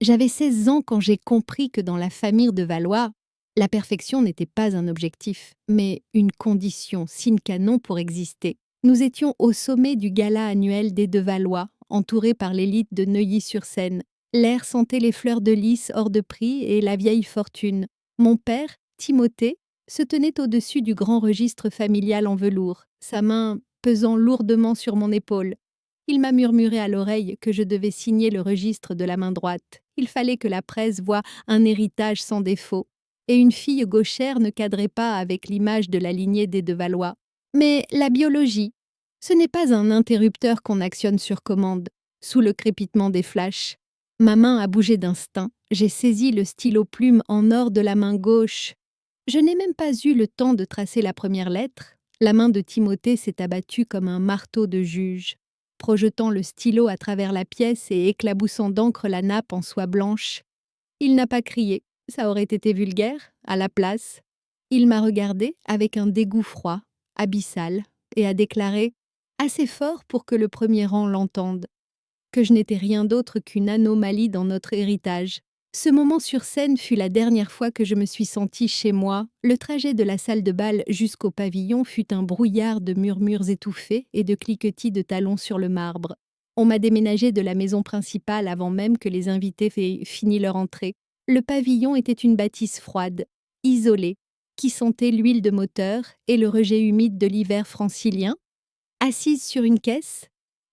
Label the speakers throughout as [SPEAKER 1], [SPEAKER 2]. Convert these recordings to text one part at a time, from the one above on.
[SPEAKER 1] J'avais 16 ans quand j'ai compris que dans la famille de Valois, la perfection n'était pas un objectif, mais une condition sine qua non pour exister. Nous étions au sommet du gala annuel des de Valois, entourés par l'élite de Neuilly-sur-Seine. L'air sentait les fleurs de lys hors de prix et la vieille fortune. Mon père, Timothée, se tenait au-dessus du grand registre familial en velours, sa main pesant lourdement sur mon épaule. Il m'a murmuré à l'oreille que je devais signer le registre de la main droite. Il fallait que la presse voie un héritage sans défaut. Et une fille gauchère ne cadrait pas avec l'image de la lignée des de Valois. Mais la biologie, ce n'est pas un interrupteur qu'on actionne sur commande, sous le crépitement des flashs. Ma main a bougé d'instinct. J'ai saisi le stylo-plume en or de la main gauche. Je n'ai même pas eu le temps de tracer la première lettre. La main de Timothée s'est abattue comme un marteau de juge, projetant le stylo à travers la pièce et éclaboussant d'encre la nappe en soie blanche. Il n'a pas crié, ça aurait été vulgaire, à la place. Il m'a regardé avec un dégoût froid, abyssal, et a déclaré, assez fort pour que le premier rang l'entende, que je n'étais rien d'autre qu'une anomalie dans notre héritage. Ce moment sur scène fut la dernière fois que je me suis sentie chez moi. Le trajet de la salle de bal jusqu'au pavillon fut un brouillard de murmures étouffés et de cliquetis de talons sur le marbre. On m'a déménagé de la maison principale avant même que les invités aient fini leur entrée. Le pavillon était une bâtisse froide, isolée, qui sentait l'huile de moteur et le rejet humide de l'hiver francilien. Assise sur une caisse,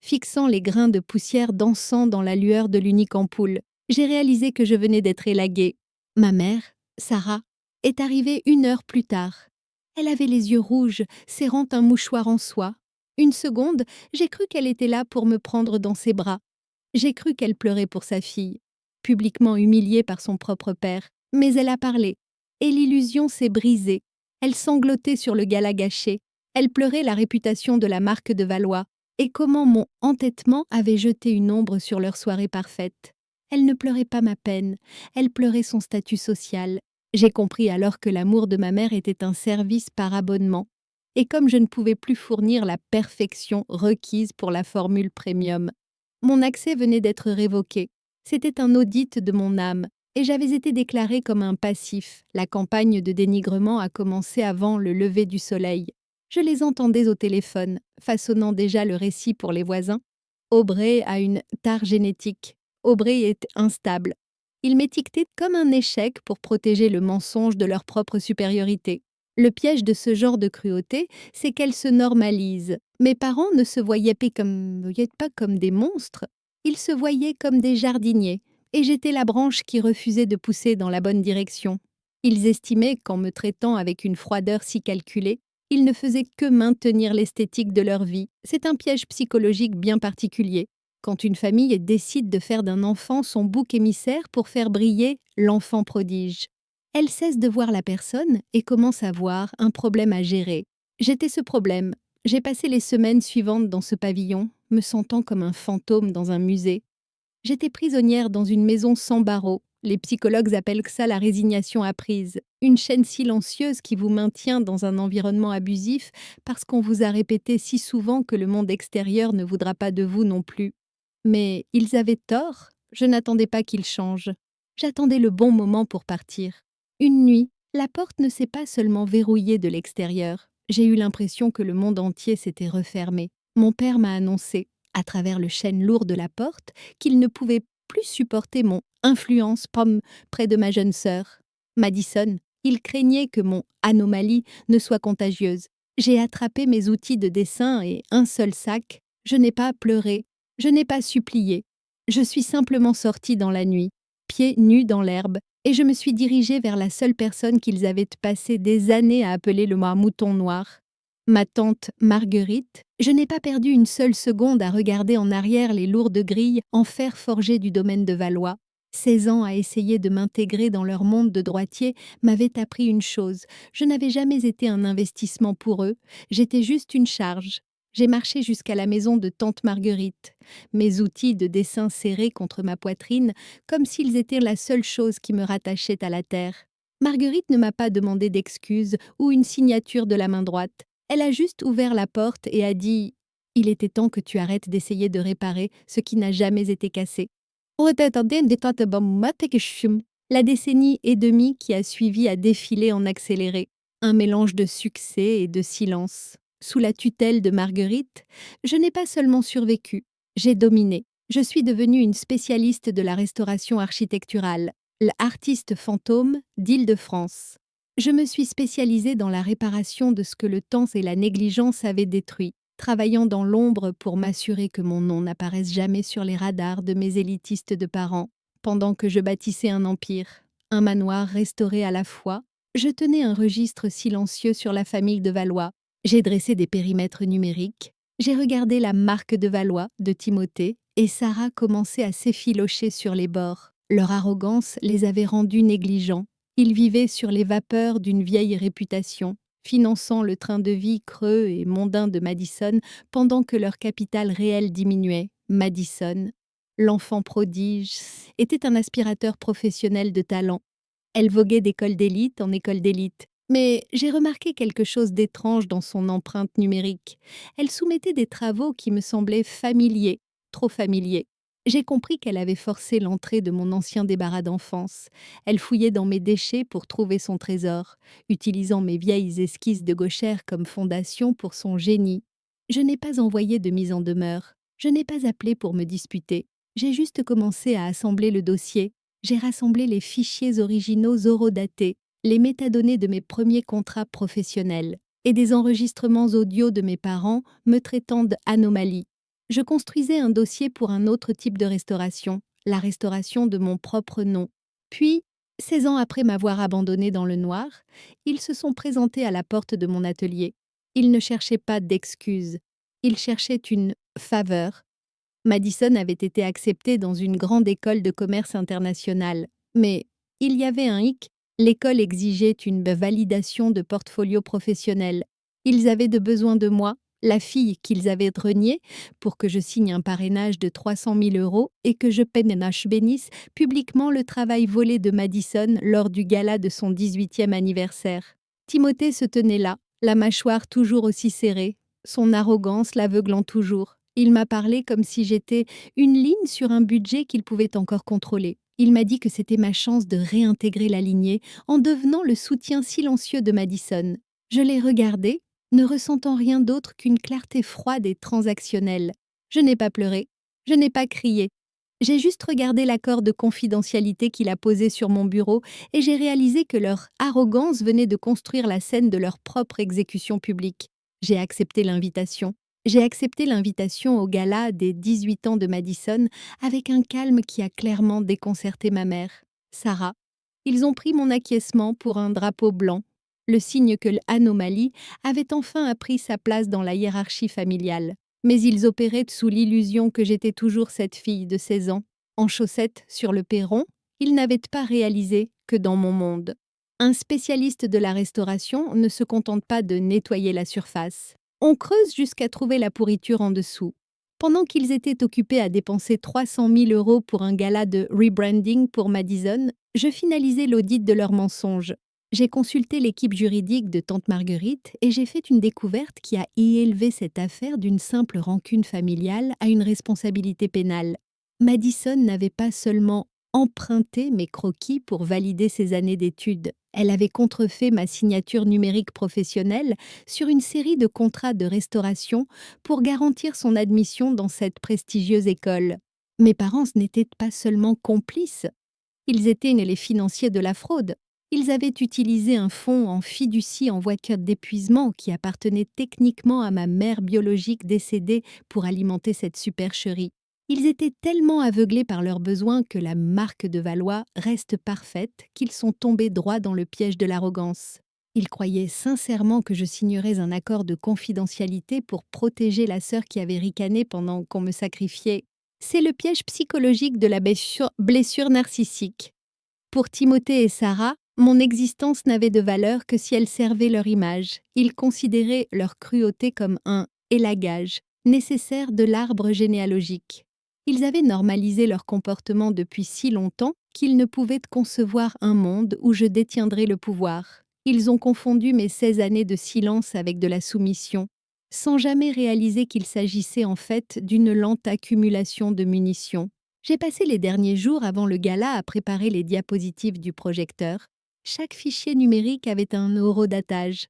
[SPEAKER 1] fixant les grains de poussière dansant dans la lueur de l'unique ampoule, j'ai réalisé que je venais d'être élaguée. Ma mère, Sarah, est arrivée 1 heure plus tard. Elle avait les yeux rouges, serrant un mouchoir en soie. Une seconde, j'ai cru qu'elle était là pour me prendre dans ses bras. J'ai cru qu'elle pleurait pour sa fille, publiquement humiliée par son propre père. Mais elle a parlé, et l'illusion s'est brisée. Elle sanglotait sur le gala gâché. Elle pleurait la réputation de la marque de Valois, et comment mon entêtement avait jeté une ombre sur leur soirée parfaite. Elle ne pleurait pas ma peine, elle pleurait son statut social. J'ai compris alors que l'amour de ma mère était un service par abonnement, et comme je ne pouvais plus fournir la perfection requise pour la formule premium. Mon accès venait d'être révoqué. C'était un audit de mon âme, et j'avais été déclarée comme un passif. La campagne de dénigrement a commencé avant le lever du soleil. Je les entendais au téléphone, façonnant déjà le récit pour les voisins. Aubrey a une tare génétique. Aubrey est instable. Ils m'étiquetaient comme un échec pour protéger le mensonge de leur propre supériorité. Le piège de ce genre de cruauté, c'est qu'elle se normalise. Mes parents ne se voyaient pas comme des monstres, ils se voyaient comme des jardiniers, et j'étais la branche qui refusait de pousser dans la bonne direction. Ils estimaient qu'en me traitant avec une froideur si calculée, ils ne faisaient que maintenir l'esthétique de leur vie. C'est un piège psychologique bien particulier. Quand une famille décide de faire d'un enfant son bouc émissaire pour faire briller l'enfant prodige, elle cesse de voir la personne et commence à voir un problème à gérer. J'étais ce problème. J'ai passé les semaines suivantes dans ce pavillon, me sentant comme un fantôme dans un musée. J'étais prisonnière dans une maison sans barreaux. Les psychologues appellent ça la résignation apprise. Une chaîne silencieuse qui vous maintient dans un environnement abusif parce qu'on vous a répété si souvent que le monde extérieur ne voudra pas de vous non plus. Mais ils avaient tort, je n'attendais pas qu'ils changent. J'attendais le bon moment pour partir. Une nuit, la porte ne s'est pas seulement verrouillée de l'extérieur. J'ai eu l'impression que le monde entier s'était refermé. Mon père m'a annoncé, à travers le chêne lourd de la porte, qu'il ne pouvait plus supporter mon influence pomme près de ma jeune sœur. Madison, il craignait que mon anomalie ne soit contagieuse. J'ai attrapé mes outils de dessin et un seul sac. Je n'ai pas pleuré, je n'ai pas supplié. Je suis simplement sortie dans la nuit, pieds nus dans l'herbe, et je me suis dirigée vers la seule personne qu'ils avaient passé des années à appeler le mouton noir. Ma tante Marguerite, je n'ai pas perdu une seule seconde à regarder en arrière les lourdes grilles en fer forgé du domaine de Valois. 16 ans à essayer de m'intégrer dans leur monde de droitier m'avaient appris une chose, je n'avais jamais été un investissement pour eux, j'étais juste une charge. J'ai marché jusqu'à la maison de tante Marguerite, mes outils de dessin serrés contre ma poitrine, comme s'ils étaient la seule chose qui me rattachait à la terre. Marguerite ne m'a pas demandé d'excuses ou une signature de la main droite. Elle a juste ouvert la porte et a dit « Il était temps que tu arrêtes d'essayer de réparer ce qui n'a jamais été cassé. » La décennie et demie qui a suivi a défilé en accéléré, un mélange de succès et de silence. Sous la tutelle de Marguerite, je n'ai pas seulement survécu, j'ai dominé. Je suis devenue une spécialiste de la restauration architecturale, l'artiste fantôme d'Île-de-France. Je me suis spécialisée dans la réparation de ce que le temps et la négligence avaient détruit, travaillant dans l'ombre pour m'assurer que mon nom n'apparaisse jamais sur les radars de mes élitistes de parents. Pendant que je bâtissais un empire, un manoir restauré à la fois, je tenais un registre silencieux sur la famille de Valois. J'ai dressé des périmètres numériques, j'ai regardé la marque de Valois de Timothée et Sarah commençait à s'effilocher sur les bords. Leur arrogance les avait rendus négligents. Ils vivaient sur les vapeurs d'une vieille réputation, finançant le train de vie creux et mondain de Madison pendant que leur capital réel diminuait. Madison, l'enfant prodige, était un aspirateur professionnel de talent. Elle voguait d'école d'élite en école d'élite. Mais j'ai remarqué quelque chose d'étrange dans son empreinte numérique. Elle soumettait des travaux qui me semblaient familiers, trop familiers. J'ai compris qu'elle avait forcé l'entrée de mon ancien débarras d'enfance. Elle fouillait dans mes déchets pour trouver son trésor, utilisant mes vieilles esquisses de gauchère comme fondation pour son génie. Je n'ai pas envoyé de mise en demeure. Je n'ai pas appelé pour me disputer. J'ai juste commencé à assembler le dossier. J'ai rassemblé les fichiers originaux horodatés, les métadonnées de mes premiers contrats professionnels et des enregistrements audio de mes parents me traitant d'anomalie. Je construisais un dossier pour un autre type de restauration, la restauration de mon propre nom. Puis, 16 ans après m'avoir abandonné dans le noir, ils se sont présentés à la porte de mon atelier. Ils ne cherchaient pas d'excuses, ils cherchaient une faveur. Madison avait été acceptée dans une grande école de commerce international. Mais il y avait un hic, l'école exigeait une validation de portfolio professionnel. Ils avaient besoin de moi, la fille qu'ils avaient reniée, pour que je signe un parrainage de 300 000 € et que je bénisse publiquement le travail volé de Madison lors du gala de son 18e anniversaire. Timothée se tenait là, la mâchoire toujours aussi serrée, son arrogance l'aveuglant toujours. Il m'a parlé comme si j'étais une ligne sur un budget qu'il pouvait encore contrôler. Il m'a dit que c'était ma chance de réintégrer la lignée en devenant le soutien silencieux de Madison. Je l'ai regardé, ne ressentant rien d'autre qu'une clarté froide et transactionnelle. Je n'ai pas pleuré, je n'ai pas crié. J'ai juste regardé l'accord de confidentialité qu'il a posé sur mon bureau et j'ai réalisé que leur arrogance venait de construire la scène de leur propre exécution publique. J'ai accepté l'invitation. J'ai accepté l'invitation au gala des 18 ans de Madison avec un calme qui a clairement déconcerté ma mère, Sarah. Ils ont pris mon acquiescement pour un drapeau blanc, le signe que l'anomalie avait enfin appris sa place dans la hiérarchie familiale. Mais ils opéraient sous l'illusion que j'étais toujours cette fille de 16 ans. En chaussettes sur le perron, ils n'avaient pas réalisé que dans mon monde. Un spécialiste de la restauration ne se contente pas de nettoyer la surface. On creuse jusqu'à trouver la pourriture en dessous. Pendant qu'ils étaient occupés à dépenser 300 000 € pour un gala de rebranding pour Madison, je finalisais l'audit de leurs mensonges. J'ai consulté l'équipe juridique de Tante Marguerite et j'ai fait une découverte qui a élevé cette affaire d'une simple rancune familiale à une responsabilité pénale. Madison n'avait pas seulement emprunté mes croquis pour valider ses années d'études. Elle avait contrefait ma signature numérique professionnelle sur une série de contrats de restauration pour garantir son admission dans cette prestigieuse école. Mes parents n'étaient pas seulement complices, ils étaient les financiers de la fraude. Ils avaient utilisé un fonds en fiducie en voie d'épuisement qui appartenait techniquement à ma mère biologique décédée pour alimenter cette supercherie. Ils étaient tellement aveuglés par leurs besoins que la marque de Valois reste parfaite qu'ils sont tombés droit dans le piège de l'arrogance. Ils croyaient sincèrement que je signerais un accord de confidentialité pour protéger la sœur qui avait ricané pendant qu'on me sacrifiait. C'est le piège psychologique de la blessure narcissique. Pour Timothée et Sarah, mon existence n'avait de valeur que si elle servait leur image. Ils considéraient leur cruauté comme un élagage nécessaire de l'arbre généalogique. Ils avaient normalisé leur comportement depuis si longtemps qu'ils ne pouvaient concevoir un monde où je détiendrais le pouvoir. Ils ont confondu mes 16 années de silence avec de la soumission, sans jamais réaliser qu'il s'agissait en fait d'une lente accumulation de munitions. J'ai passé les derniers jours avant le gala à préparer les diapositives du projecteur. Chaque fichier numérique avait un horodatage,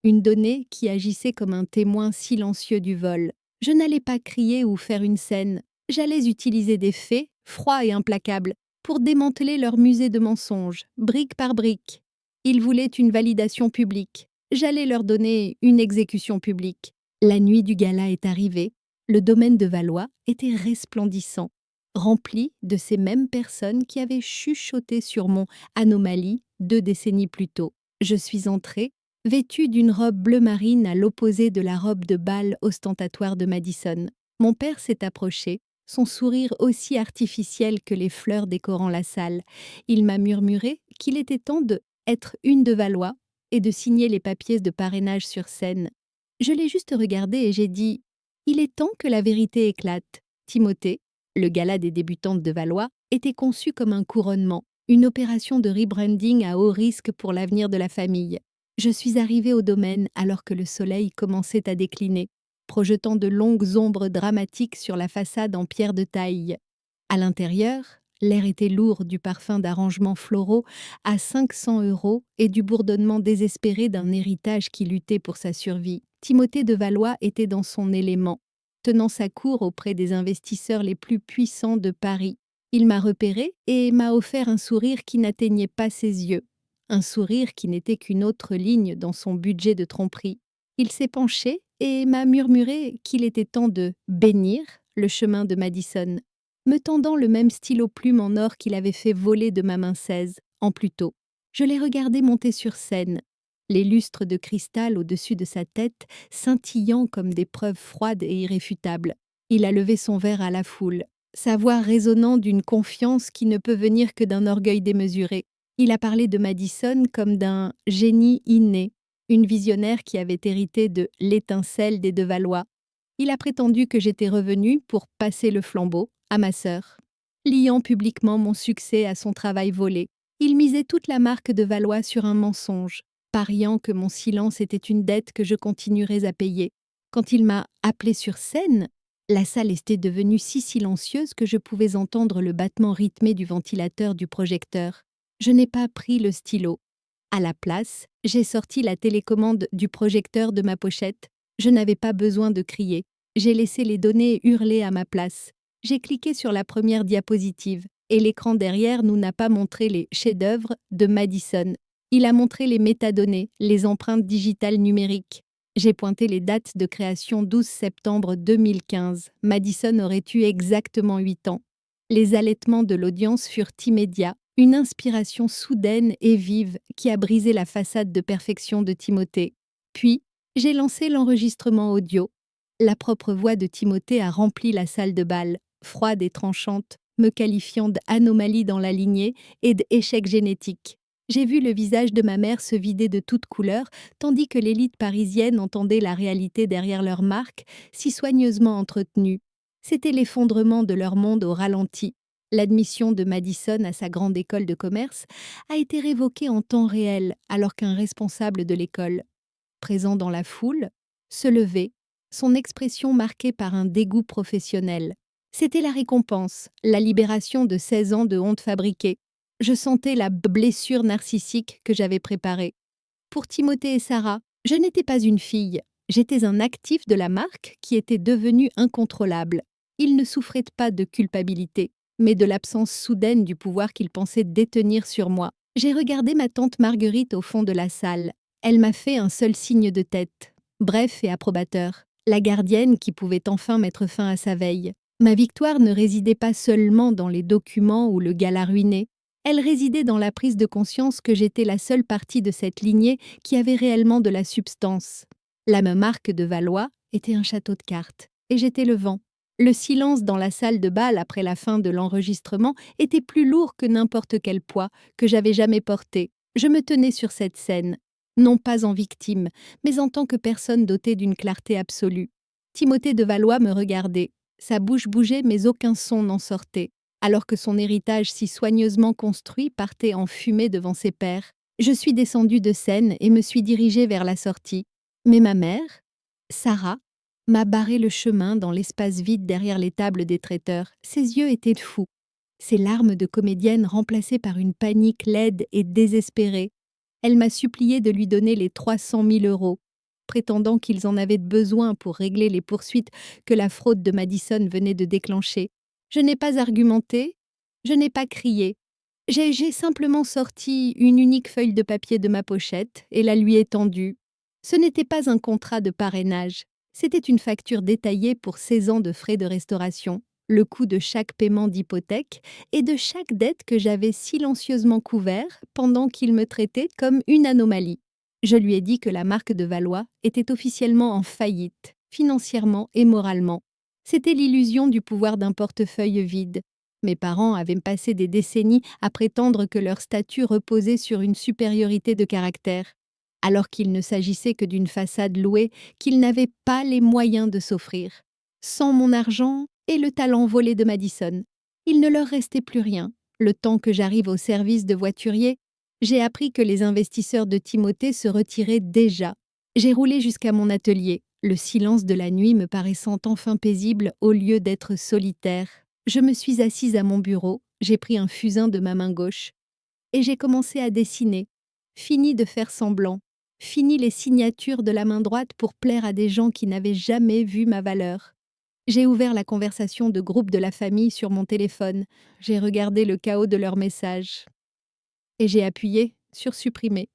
[SPEAKER 1] une donnée qui agissait comme un témoin silencieux du vol. Je n'allais pas crier ou faire une scène, j'allais utiliser des faits, froids et implacables, pour démanteler leur musée de mensonges, brique par brique. Ils voulaient une validation publique. J'allais leur donner une exécution publique. La nuit du gala est arrivée. Le domaine de Valois était resplendissant, rempli de ces mêmes personnes qui avaient chuchoté sur mon anomalie 2 décennies plus tôt. Je suis entrée, vêtue d'une robe bleu marine à l'opposé de la robe de bal ostentatoire de Madison. Mon père s'est approché, son sourire aussi artificiel que les fleurs décorant la salle. Il m'a murmuré qu'il était temps de être une de Valois et de signer les papiers de parrainage sur scène. Je l'ai juste regardé et j'ai dit « Il est temps que la vérité éclate. Timothée, le gala des débutantes de Valois, était conçu comme un couronnement, une opération de rebranding à haut risque pour l'avenir de la famille. Je suis arrivée au domaine alors que le soleil commençait à décliner, projetant de longues ombres dramatiques sur la façade en pierre de taille. À l'intérieur, l'air était lourd du parfum d'arrangements floraux à 500 € et du bourdonnement désespéré d'un héritage qui luttait pour sa survie. Timothée de Valois était dans son élément, tenant sa cour auprès des investisseurs les plus puissants de Paris. Il m'a repéré et m'a offert un sourire qui n'atteignait pas ses yeux, un sourire qui n'était qu'une autre ligne dans son budget de tromperie. Il s'est penché et m'a murmuré qu'il était temps de bénir le chemin de Madison, me tendant le même stylo plume en or qu'il avait fait voler de ma main 16 ans plus tôt. Je l'ai regardé monter sur scène, les lustres de cristal au-dessus de sa tête scintillant comme des preuves froides et irréfutables. Il a levé son verre à la foule, sa voix résonnant d'une confiance qui ne peut venir que d'un orgueil démesuré. Il a parlé de Madison comme d'un génie inné, une visionnaire qui avait hérité de l'étincelle des de Valois. Il a prétendu que j'étais revenue pour passer le flambeau à ma sœur, liant publiquement mon succès à son travail volé. Il misait toute la marque de Valois sur un mensonge, pariant que mon silence était une dette que je continuerais à payer. Quand il m'a appelée sur scène, la salle était devenue si silencieuse que je pouvais entendre le battement rythmé du ventilateur du projecteur. Je n'ai pas pris le stylo. À la place, j'ai sorti la télécommande du projecteur de ma pochette. Je n'avais pas besoin de crier. J'ai laissé les données hurler à ma place. J'ai cliqué sur la première diapositive et l'écran derrière nous n'a pas montré les chefs-d'œuvre de Madison. Il a montré les métadonnées, les empreintes digitales numériques. J'ai pointé les dates de création 12 septembre 2015. Madison aurait eu exactement 8 ans. Les allaitements de l'audience furent immédiats, une inspiration soudaine et vive qui a brisé la façade de perfection de Timothée. Puis, j'ai lancé l'enregistrement audio. La propre voix de Timothée a rempli la salle de bal, froide et tranchante, me qualifiant d'anomalie dans la lignée et d'échec génétique. J'ai vu le visage de ma mère se vider de toute couleur, tandis que l'élite parisienne entendait la réalité derrière leur marque, si soigneusement entretenue. C'était l'effondrement de leur monde au ralenti. L'admission de Madison à sa grande école de commerce a été révoquée en temps réel, alors qu'un responsable de l'école, présent dans la foule, se levait, son expression marquée par un dégoût professionnel. C'était la récompense, la libération de 16 ans de honte fabriquée. Je sentais la blessure narcissique que j'avais préparée. Pour Timothée et Sarah, je n'étais pas une fille, j'étais un actif de la marque qui était devenu incontrôlable. Ils ne souffraient pas de culpabilité, mais de l'absence soudaine du pouvoir qu'ils pensaient détenir sur moi. J'ai regardé ma tante Marguerite au fond de la salle. Elle m'a fait un seul signe de tête, bref et approbateur, la gardienne qui pouvait enfin mettre fin à sa veille. Ma victoire ne résidait pas seulement dans les documents ou le gala ruiné, elle résidait dans la prise de conscience que j'étais la seule partie de cette lignée qui avait réellement de la substance. La marque de Valois était un château de cartes, et j'étais le vent. Le silence dans la salle de bal après la fin de l'enregistrement était plus lourd que n'importe quel poids que j'avais jamais porté. Je me tenais sur cette scène, non pas en victime, mais en tant que personne dotée d'une clarté absolue. Timothée de Valois me regardait. Sa bouche bougeait mais aucun son n'en sortait. Alors que son héritage si soigneusement construit partait en fumée devant ses pairs. Je suis descendue de scène et me suis dirigée vers la sortie. Mais ma mère, Sarah, m'a barré le chemin dans l'espace vide derrière les tables des traiteurs. Ses yeux étaient fous. Ses larmes de comédienne remplacées par une panique laide et désespérée. Elle m'a supplié de lui donner les 300 000 euros, prétendant qu'ils en avaient besoin pour régler les poursuites que la fraude de Madison venait de déclencher. Je n'ai pas argumenté, je n'ai pas crié. J'ai simplement sorti une unique feuille de papier de ma pochette et la lui ai tendue. Ce n'était pas un contrat de parrainage, c'était une facture détaillée pour 16 ans de frais de restauration, le coût de chaque paiement d'hypothèque et de chaque dette que j'avais silencieusement couvert pendant qu'il me traitait comme une anomalie. Je lui ai dit que la marque de Valois était officiellement en faillite, financièrement et moralement. C'était l'illusion du pouvoir d'un portefeuille vide. Mes parents avaient passé des décennies à prétendre que leur statut reposait sur une supériorité de caractère, alors qu'il ne s'agissait que d'une façade louée qu'ils n'avaient pas les moyens de s'offrir. Sans mon argent et le talent volé de Madison, il ne leur restait plus rien. Le temps que j'arrive au service de voiturier, j'ai appris que les investisseurs de Timothée se retiraient déjà. J'ai roulé jusqu'à mon atelier, le silence de la nuit me paraissant enfin paisible au lieu d'être solitaire. Je me suis assise à mon bureau, j'ai pris un fusain de ma main gauche et j'ai commencé à dessiner. Fini de faire semblant. Fini les signatures de la main droite pour plaire à des gens qui n'avaient jamais vu ma valeur. J'ai ouvert la conversation de groupe de la famille sur mon téléphone. J'ai regardé le chaos de leurs messages. Et j'ai appuyé sur supprimer.